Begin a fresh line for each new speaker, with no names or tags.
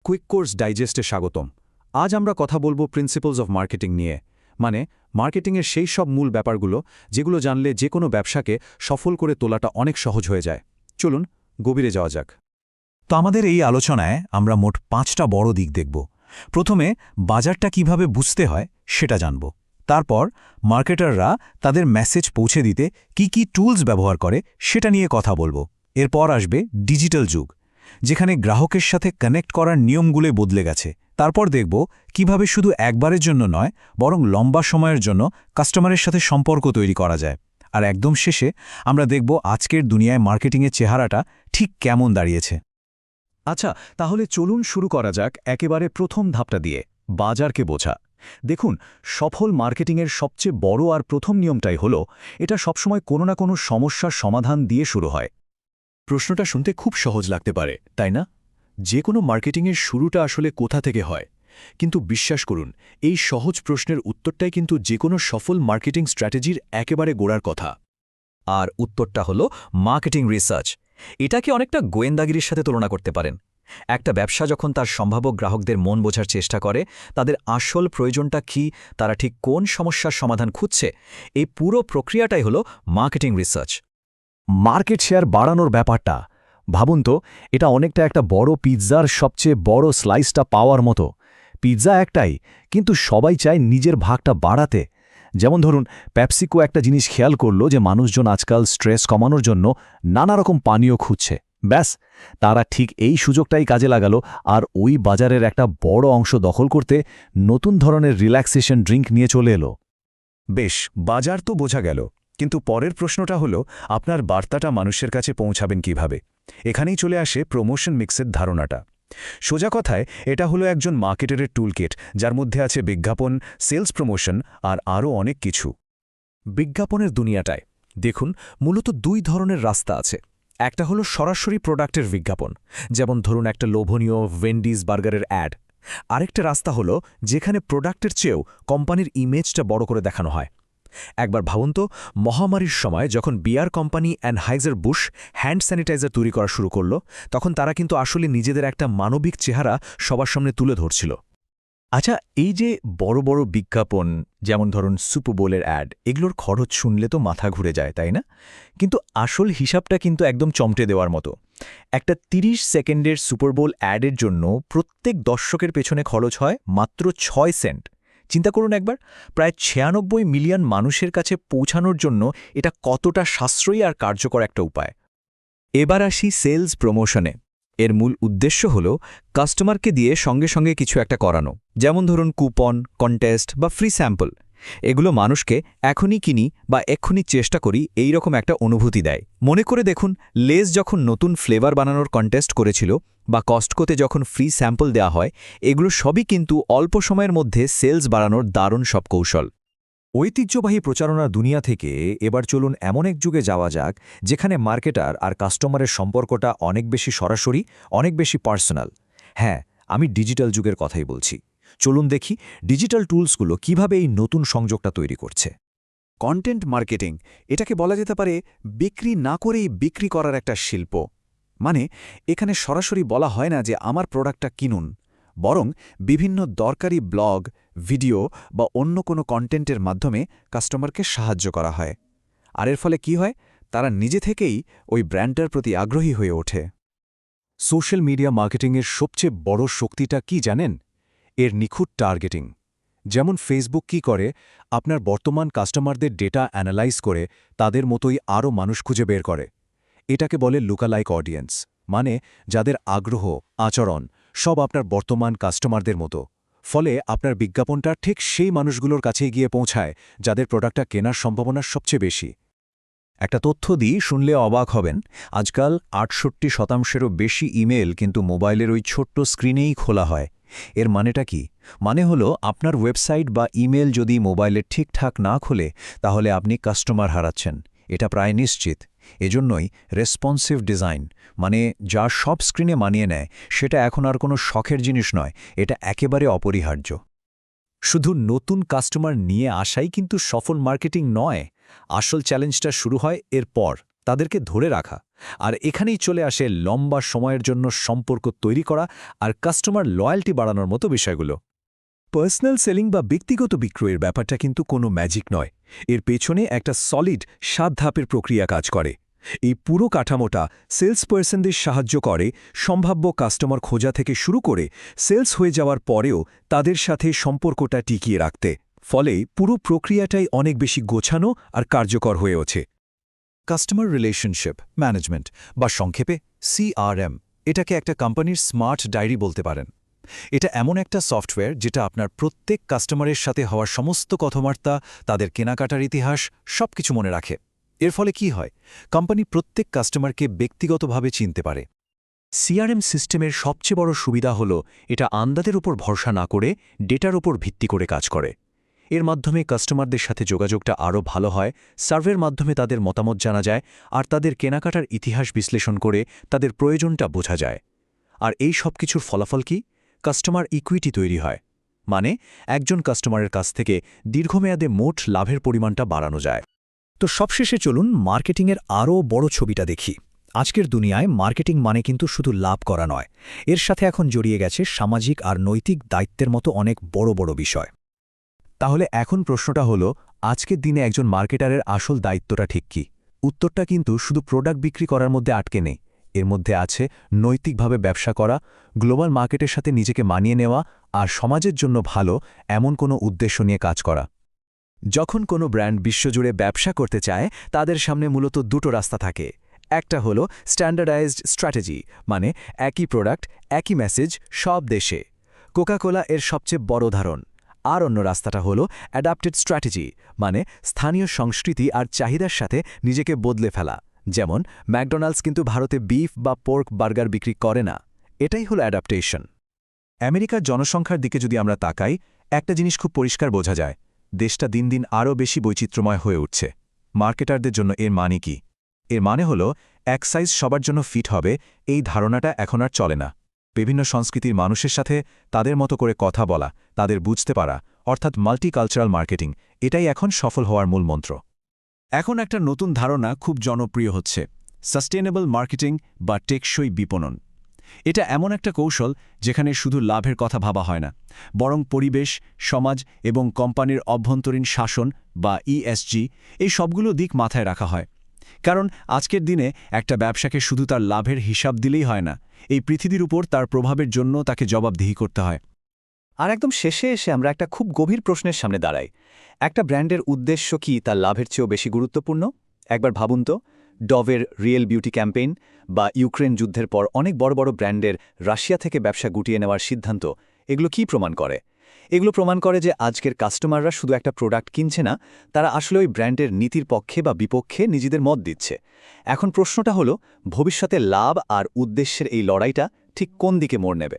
Quick course ডাইজেস্টে স্বাগতম। আজ আমরা কথা বলবো প্রিন্সিপলস অফ মার্কেটিং নিয়ে, মানে মার্কেটিংয়ের সেই সব মূল ব্যাপারগুলো যেগুলো জানলে যে কোনো ব্যবসাকে সফল করে তোলাটা অনেক সহজ হয়ে যায়। চলুন গভীরে যাওয়া যাক।
তো আমাদের এই আলোচনায় আমরা মোট 5টা বড় দিক দেখব। প্রথমে বাজারটা কিভাবে বুঝতে হয় সেটা জানব। তারপর মার্কেটাররা তাদের মেসেজ পৌঁছে দিতে কি টুলস ব্যবহার করে সেটা নিয়ে কথা বলবো। এরপর আসবে ডিজিটাল যুগ, যেখানে গ্রাহকের সাথে কানেক্ট করার নিয়মগুলো বদলে গেছে। তারপর দেখব কিভাবে শুধু একবারের জন্য নয়, বরং লম্বা সময়ের জন্য কাস্টমারের সাথে সম্পর্ক তৈরি করা যায়। আর একদম শেষে আমরা দেখব আজকের দুনিয়ায় মার্কেটিংয়ের চেহারাটা ঠিক কেমন দাঁড়িয়েছে।
আচ্ছা, তাহলে চলুন শুরু করা যাক একেবারে প্রথম ধাপটা দিয়ে, বাজারকে বোঝা। দেখুন, সফল মার্কেটিংয়ের সবচেয়ে বড় আর প্রথম নিয়মটাই হলো এটা সবসময় কোনো না কোনো সমস্যার সমাধান দিয়ে শুরু হয়। প্রশ্নটা শুনতে খুব সহজ লাগতে পারে, তাই না? যে কোনো মার্কেটিংয়ের শুরুটা আসলে কোথা থেকে হয়? কিন্তু বিশ্বাস করুন, এই সহজ প্রশ্নের উত্তরটাই কিন্তু যে কোনো সফল মার্কেটিং স্ট্র্যাটেজির একেবারে গোড়ার কথা।
আর উত্তরটা হলো মার্কেটিং রিসার্চ। এটাকে অনেকটা গোয়েন্দাগিরির সাথে তুলনা করতে পারেন। একটা ব্যবসা যখন তার সম্ভাব্য গ্রাহকদের মন বোঝার চেষ্টা করে, তাদের আসল প্রয়োজনটা কি, তারা ঠিক কোন সমস্যার সমাধান খুঁজছে, এই পুরো প্রক্রিয়াটাই হলো মার্কেটিং রিসার্চ।
মার্কেট শেয়ার বাড়ানোর ব্যাপারটা ভাবুন তো, এটা অনেকটা একটা বড় পিৎজার সবচেয়ে বড় স্লাইসটা পাওয়ার মতো। পিৎজা একটাই, কিন্তু সবাই চায় নিজের ভাগটা বাড়াতে। যেমন ধরুন, পেপসিকো একটা জিনিস খেয়াল করলো যে মানুষজন আজকাল স্ট্রেস কমানোর জন্য নানা রকম পানীয় খুঁজছে। ব্যাস, তারা ঠিক এই সুযোগটাই কাজে লাগালো আর ওই বাজারের একটা বড় অংশ দখল করতে নতুন ধরনের রিল্যাক্সেশন ড্রিঙ্ক নিয়ে চলে এলো। বেশ, বাজার তো বোঝা গেল, কিন্তু পরের প্রশ্নটা হলো আপনার বার্তাটা মানুষের কাছে পৌঁছাবেন কিভাবে? এখানেই চলে আসে প্রমোশন মিক্সের ধারণাটা। সোজা কথায় এটা হলো একজন মার্কেটারের টুলকিট, যার মধ্যে আছে বিজ্ঞাপন, সেলস প্রমোশন আর আরও অনেক কিছু। বিজ্ঞাপনের দুনিয়াটায় দেখুন, মূলত 2 ধরনের রাস্তা আছে। একটা হলো সরাসরি প্রোডাক্টের বিজ্ঞাপন, যেমন ধরুন একটা লোভনীয় ভেন্ডিজ বার্গারের অ্যাড। আরেকটা রাস্তা হলো যেখানে প্রোডাক্টের চেয়েও কোম্পানির ইমেজটা বড় করে দেখানো হয়। একবার ভাবুন তো, মহামারীর সময় যখন বিয়ার কোম্পানি অ্যানহাইজার-বুশ হ্যান্ড স্যানিটাইজার তৈরি করা শুরু করল, তখন তারা কিন্তু আসলে নিজেদের একটা মানবিক চেহারা সবার সামনে তুলে ধরছিল।
আচ্ছা, এই যে বড় বড় বিজ্ঞাপন, যেমন ধরুন সুপার বোলের অ্যাড, এগুলোর খরচ শুনলে তো মাথা ঘুরে যায়, তাই না? কিন্তু আসল হিসাবটা কিন্তু একদম চমটে দেওয়ার মতো। একটা 30 সেকেন্ডের সুপার বোল অ্যাডের জন্য প্রত্যেক দর্শকের পেছনে খরচ হয় মাত্র 6 সেন্ট। চিন্তা করুন একবার, প্রায় 96 মিলিয়ন মানুষের কাছে পৌঁছানোর জন্য এটা কতটা সাশ্রয়ী আর কার্যকর একটা উপায়।
এবার আসি সেলস প্রমোশনে। এর মূল উদ্দেশ্য হল কাস্টমারকে দিয়ে সঙ্গে সঙ্গে কিছু একটা করানো, যেমন ধরুন কুপন, কন্টেস্ট বা ফ্রি স্যাম্পল। এগুলো মানুষকে এখনই কিনি বা এক্ষুনি চেষ্টা করি এই রকম একটা অনুভূতি দেয়। মনে করে দেখুন, লেজ যখন নতুন ফ্লেভার বানানোর কন্টেস্ট করেছিল বা কস্টকোতে যখন ফ্রি স্যাম্পল দেওয়া হয়, এগুলো সবই কিন্তু অল্প সময়ের মধ্যে সেলস বাড়ানোর দারুণ সব কৌশল।
ঐতিহ্যবাহী প্রচারণার দুনিয়া থেকে এবার চলুন এমন এক যুগে যাওয়া যাক যেখানে মার্কেটার আর কাস্টমারের সম্পর্কটা অনেক বেশি সরাসরি, অনেক বেশি পার্সোনাল। হ্যাঁ, আমি ডিজিটাল যুগের কথাই বলছি। চলুন দেখি ডিজিটাল টুলসগুলো কিভাবে এই নতুন সংযোগটা তৈরি করছে।
কন্টেন্ট মার্কেটিং, এটাকে বলা যেতে পারে বিক্রি না করেই বিক্রি করার একটা শিল্প। মানে এখানে সরাসরি বলা হয় না যে আমার প্রোডাক্টটা কিনুন, বরং বিভিন্ন দরকারি ব্লগ, ভিডিও বা অন্য কোনো কন্টেন্টের মাধ্যমে কাস্টমারকে সাহায্য করা হয়। আর এর ফলে কি হয়, তারা নিজে থেকেই ওই ব্র্যান্ডটার প্রতি আগ্রহী হয়ে ওঠে। সোশ্যাল মিডিয়া মার্কেটিংয়ের সবচেয়ে বড় শক্তিটা কি জানেন? এর নিখুঁত টার্গেটিং। যেমন ফেসবুক কি করে, আপনার বর্তমান কাস্টমারদের ডেটা অ্যানালাইজ করে তাদের মতোই আরও মানুষ খুঁজে বের করে। এটাকে বলে লুকালাইক অডিয়েন্স, মানে যাদের আগ্রহ, আচরণ সব আপনার বর্তমান কাস্টমারদের মতো। ফলে আপনার বিজ্ঞাপনটা ঠিক সেই মানুষগুলোর কাছেই গিয়ে পৌঁছায় যাদের প্রোডাক্টটা কেনার সম্ভাবনা সবচেয়ে বেশি।
একটা তথ্য দিই, শুনলে অবাক হবেন। আজকাল 68%-এরও বেশি ইমেল কিন্তু মোবাইলের ওই ছোট্ট স্ক্রিনেই খোলা হয়। এর মানেটা কি? মানে হলো আপনার ওয়েবসাইট বা ইমেল যদি মোবাইলে ঠিকঠাক না খোলে, তাহলে আপনি কাস্টমার হারাচ্ছেন। এটা প্রায় নিশ্চিত। এজন্যই রেসপন্সিভ ডিজাইন, মানে যা সব স্ক্রিনে মানিয়ে নেয়, সেটা এখন আর কোনো শখের জিনিস নয়, এটা একেবারে অপরিহার্য।
শুধু নতুন কাস্টমার নিয়ে আসাই কিন্তু সফল মার্কেটিং নয়। আসল চ্যালেঞ্জটা শুরু হয় এরপর, তাদেরকে ধরে রাখা। আর এখানেই চলে আসে লম্বা সময়ের জন্য সম্পর্ক তৈরি করা আর কাস্টমার লয়্যাল্টি বাড়ানোর মতো বিষয়গুলো। পার্সোনাল সেলিং বা ব্যক্তিগত বিক্রয়ের ব্যাপারটা কিন্তু কোনো ম্যাজিক নয়। এর পেছনে একটা সলিড 7 ধাপের প্রক্রিয়া কাজ করে। এই পুরো কাঠামোটা সেলস পার্সনদের সাহায্য করে সম্ভাব্য কাস্টমার খোঁজা থেকে শুরু করে সেলস হয়ে যাওয়ার পরেও তাদের সাথে সম্পর্কটা টিকিয়ে রাখতে। ফলে পুরো প্রক্রিয়াটাই অনেক বেশি গোছানো আর কার্যকর হয়ে ওঠে।
কাস্টমার রিলেশনশিপ ম্যানেজমেন্ট বা সংক্ষেপে CRM, এটাকে একটা কোম্পানির স্মার্ট ডায়েরি বলতে পারেন। এটা এমন একটা সফটওয়্যার যেটা আপনার প্রত্যেক কাস্টমারের সাথে হওয়ার সমস্ত কথাবার্তা, তাদের কেনাকাটার ইতিহাস সবকিছু মনে রাখে। এর ফলে কি হয়, কোম্পানি প্রত্যেক কাস্টমারকে ব্যক্তিগতভাবে চিনতে পারে।
CRM সিস্টেমের সবচেয়ে বড় সুবিধা হল এটা আন্দাজের উপর ভরসা না করে ডেটার উপর ভিত্তি করে কাজ করে। এর মাধ্যমে কাস্টমারদের সাথে যোগাযোগটা আরও ভালো হয়, সার্ভের মাধ্যমে তাদের মতামত জানা যায় আর তাদের কেনাকাটার ইতিহাস বিশ্লেষণ করে তাদের প্রয়োজনটা বোঝা যায়। আর এই সব কিছুর ফলাফল কি? কাস্টমার ইকুইটি তৈরি হয়। মানে একজন কাস্টমারের কাছ থেকে দীর্ঘমেয়াদে মোট লাভের পরিমাণটা বাড়ানো যায়।
তো সবশেষে চলুন মার্কেটিংয়ের আরও বড় ছবিটা দেখি। আজকের দুনিয়ায় মার্কেটিং মানে কিন্তু শুধু লাভ করা নয়, এর সাথে এখন জড়িয়ে গেছে সামাজিক আর নৈতিক দায়িত্বের মতো অনেক বড় বড় বিষয়।
তাহলে এখন প্রশ্নটা হলো, আজকের দিনে একজন মার্কেটারের আসল দায়িত্বটা ঠিক কি? উত্তরটা কিন্তু শুধু প্রোডাক্ট বিক্রি করার মধ্যে আটকে নেই। এর মধ্যে আছে নৈতিকভাবে ব্যবসা করা, গ্লোবাল মার্কেটের সাথে নিজেকে মানিয়ে নেওয়া আর সমাজের জন্য ভালো এমন কোনো উদ্দেশ্য নিয়ে কাজ করা। যখন কোনো ব্র্যান্ড বিশ্বজুড়ে ব্যবসা করতে চায়, তাদের সামনে মূলত দুটো রাস্তা থাকে। একটা হলো স্ট্যান্ডার্ডাইজড স্ট্র্যাটেজি, মানে একই প্রোডাক্ট একই মেসেজ সব দেশে। কোকাকোলা এর সবচেয়ে বড় উদাহরণ। আর অন্য রাস্তাটা হলো অ্যাডাপ্টেড স্ট্র্যাটেজি, মানে স্থানীয় সংস্কৃতি আর চাহিদার সাথে নিজেকে বদলে ফেলা। যেমন ম্যাকডোনাল্ডস কিন্তু ভারতে বিফ বা পোর্ক বার্গার বিক্রি করে না। এটাই হলো অ্যাডাপ্টেশন।
আমেরিকার জনসংখ্যার দিকে যদি আমরা তাকাই, একটা জিনিস খুব পরিষ্কার বোঝা যায়, দেশটা দিন দিন আরও বেশি বৈচিত্র্যময় হয়ে উঠছে। মার্কেটারদের জন্য এর মানে কি? এর মানে হলো এক সাইজ সবার জন্য ফিট হবে, এই ধারণাটা এখন আর চলে না। বিভিন্ন সংস্কৃতির মানুষের সাথে তাদের মতো করে কথা বলা, তাদের বুঝতে পারা, অর্থাৎ মাল্টিকালচারাল মার্কেটিং, এটাই এখন সফল হওয়ার মূল মন্ত্র। এখন একটা নতুন ধারণা খুব জনপ্রিয় হচ্ছে, সাস্টেনেবল মার্কেটিং বা টেকসই বিপণন। এটা এমন একটা কৌশল যেখানে শুধু লাভের কথা ভাবা হয় না, বরং পরিবেশ, সমাজ এবং কোম্পানির অভ্যন্তরীণ শাসন বা ESG, এই সবগুলো দিক মাথায় রাখা হয়। কারণ আজকের দিনে একটা ব্যবসাকে শুধু তার লাভের হিসাব দিলেই হয় না, এই পৃথিবীর উপর তার প্রভাবের জন্য তাকে জবাবদিহি করতে হয়।
আর একদম শেষে এসে আমরা একটা খুব গভীর প্রশ্নের সামনে দাঁড়াই। একটা ব্র্যান্ডের উদ্দেশ্য কি তার লাভের চেয়েও বেশি গুরুত্বপূর্ণ? একবার ভাবুন তো, ডভের রিয়েল বিউটি ক্যাম্পেইন বা ইউক্রেন যুদ্ধের পর অনেক বড় বড় ব্র্যান্ডের রাশিয়া থেকে ব্যবসা গুটিয়ে নেওয়ার সিদ্ধান্ত, এগুলো কি প্রমাণ করে? এগুলো প্রমাণ করে যে আজকের কাস্টমাররা শুধু একটা প্রোডাক্ট কিনছে না, তারা আসলে ওই ব্র্যান্ডের নীতির পক্ষে বা বিপক্ষে নিজেদের মত দিচ্ছে। এখন প্রশ্নটা হলো, ভবিষ্যতে লাভ আর উদ্দেশ্যের এই লড়াইটা ঠিক কোন দিকে মোড় নেবে?